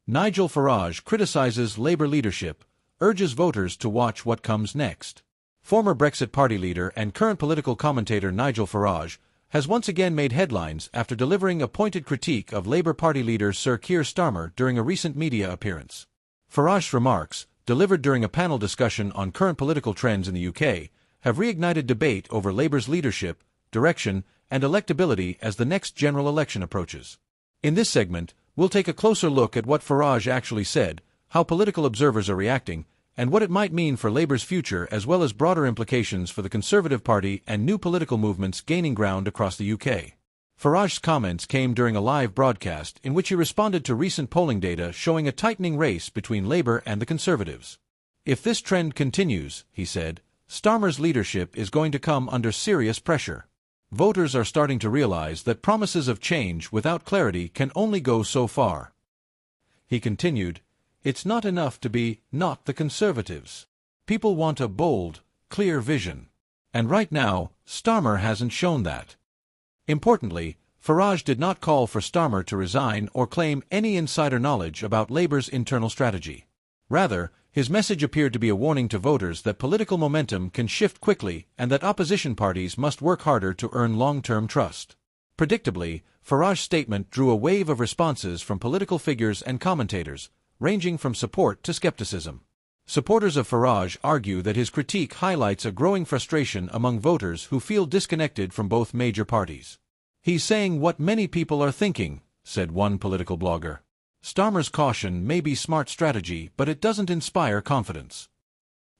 Nigel Farage criticizes Labour leadership, urges voters to watch what comes next. Former Brexit Party leader and current political commentator Nigel Farage has once again made headlines after delivering a pointed critique of Labour Party leader Sir Keir Starmer during a recent media appearance. Farage's remarks, delivered during a panel discussion on current political trends in the UK, have reignited debate over Labour's leadership, direction, and electability as the next general election approaches. In this segment, we'll take a closer look at what Farage actually said, how political observers are reacting, and what it might mean for Labour's future as well as broader implications for the Conservative Party and new political movements gaining ground across the UK. Farage's comments came during a live broadcast in which he responded to recent polling data showing a tightening race between Labour and the Conservatives. If this trend continues, he said, Starmer's leadership is going to come under serious pressure. Voters are starting to realize that promises of change without clarity can only go so far. He continued, "It's not enough to be not the Conservatives. People want a bold, clear vision. And right now, Starmer hasn't shown that." Importantly, Farage did not call for Starmer to resign or claim any insider knowledge about Labour's internal strategy. Rather, his message appeared to be a warning to voters that political momentum can shift quickly and that opposition parties must work harder to earn long-term trust. Predictably, Farage's statement drew a wave of responses from political figures and commentators, ranging from support to skepticism. Supporters of Farage argue that his critique highlights a growing frustration among voters who feel disconnected from both major parties. "He's saying what many people are thinking," said one political blogger. "Starmer's caution may be smart strategy, but it doesn't inspire confidence."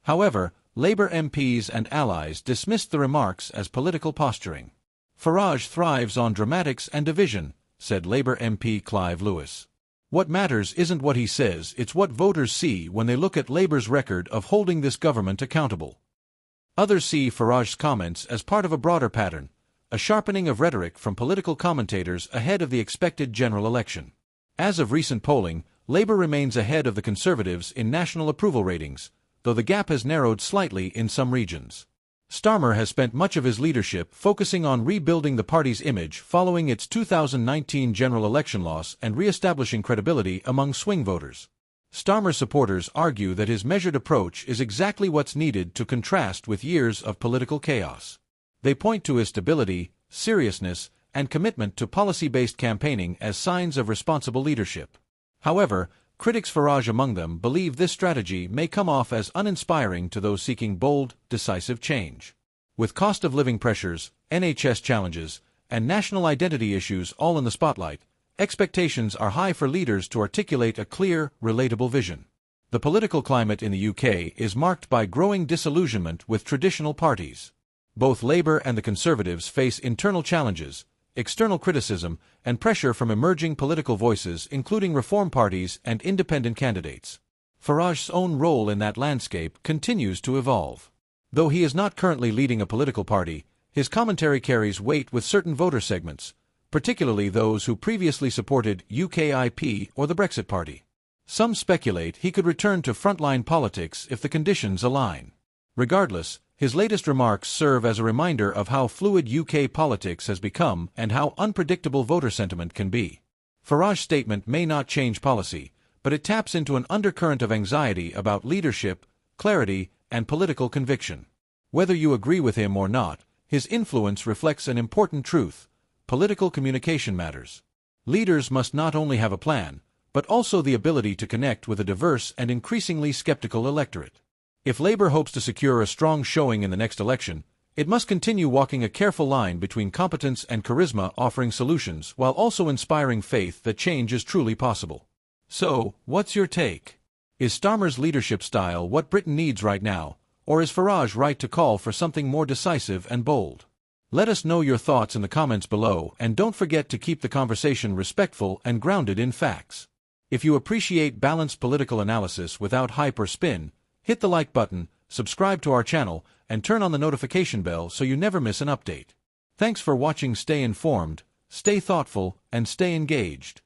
However, Labour MPs and allies dismissed the remarks as political posturing. "Farage thrives on dramatics and division," said Labour MP Clive Lewis. "What matters isn't what he says, it's what voters see when they look at Labour's record of holding this government accountable." Others see Farage's comments as part of a broader pattern, a sharpening of rhetoric from political commentators ahead of the expected general election. As of recent polling, Labour remains ahead of the Conservatives in national approval ratings, though the gap has narrowed slightly in some regions. Starmer has spent much of his leadership focusing on rebuilding the party's image following its 2019 general election loss and re-establishing credibility among swing voters. Starmer supporters argue that his measured approach is exactly what's needed to contrast with years of political chaos. They point to his stability, seriousness, and commitment to policy-based campaigning as signs of responsible leadership. However, critics, Farage among them, believe this strategy may come off as uninspiring to those seeking bold, decisive change. With cost of living pressures, NHS challenges, and national identity issues all in the spotlight, expectations are high for leaders to articulate a clear, relatable vision. The political climate in the UK is marked by growing disillusionment with traditional parties. Both Labour and the Conservatives face internal challenges, external criticism, and pressure from emerging political voices including reform parties and independent candidates. Farage's own role in that landscape continues to evolve. Though he is not currently leading a political party, his commentary carries weight with certain voter segments, particularly those who previously supported UKIP or the Brexit Party. Some speculate he could return to frontline politics if the conditions align. Regardless, his latest remarks serve as a reminder of how fluid UK politics has become and how unpredictable voter sentiment can be. Farage's statement may not change policy, but it taps into an undercurrent of anxiety about leadership, clarity, and political conviction. Whether you agree with him or not, his influence reflects an important truth: political communication matters. Leaders must not only have a plan, but also the ability to connect with a diverse and increasingly skeptical electorate. If Labour hopes to secure a strong showing in the next election, it must continue walking a careful line between competence and charisma, offering solutions while also inspiring faith that change is truly possible. So, what's your take? Is Starmer's leadership style what Britain needs right now, or is Farage right to call for something more decisive and bold? Let us know your thoughts in the comments below, and don't forget to keep the conversation respectful and grounded in facts. If you appreciate balanced political analysis without hype or spin, hit the like button, subscribe to our channel, and turn on the notification bell so you never miss an update. Thanks for watching. Stay informed, stay thoughtful, and stay engaged.